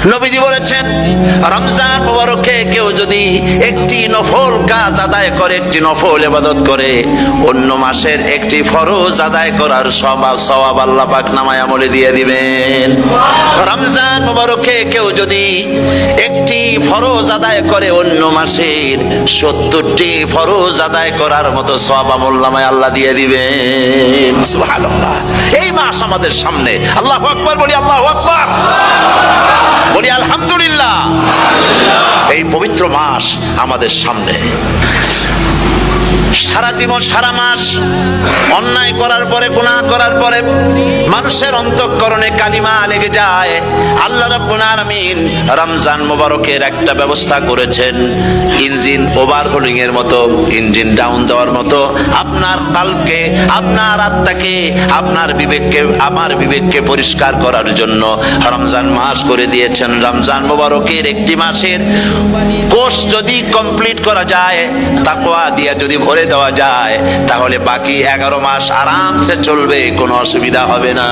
নবীজি বলেছেন, রমজান মুবারকে কেউ যদি একটি নফল কাজ আদায় করে, একটি নফল ইবাদত করে, অন্য মাসের একটি ফরজ আদায় করার সওয়াব আল্লাহ পাক নামায় আমলে দিয়ে দিবেন। রমজান মুবারকে কেউ যদি একটি ফরজ আদায় করে, অন্য মাসের 70টি ফরজ আদায় করার মতো সওয়াব আমল নামায় আল্লাহ দিয়ে দিবেন। সুবহানাল্লাহ। এই মাস আমাদের সামনে। আল্লাহু আকবার বলি, আল্লাহু আকবার বলি, আলহামদুলিল্লাহ। এই পবিত্র মাস আমাদের সামনে। সারা জীবন, সারা মাস অন্যায় করার পরে, গুনাহ করার পরে মানুষের অন্তঃকরণে কালিমা লেগে যায়। আল্লাহ রাব্বুল আলামিন রমজান মুবারকের একটা ব্যবস্থা করেছেন, ইঞ্জিন ওভারহোলিং এর মতো, ইঞ্জিন ডাউন দেওয়ার মতো। আপনার কালকে, আপনার আত্মাকে, আপনার বিবেককে, আমার বিবেককে পরিষ্কার করার জন্য রমজান মাস করে দিয়েছেন। রমজান মুবারকের একটি মাসের কোর্স যদি কমপ্লিট করা যায়, তাকওয়া দিয়ে যদি ভরে দেওয়া যায়, তাহলে বাকি 11 মাস আরামসে চলবে, কোনো অসুবিধা হবে না।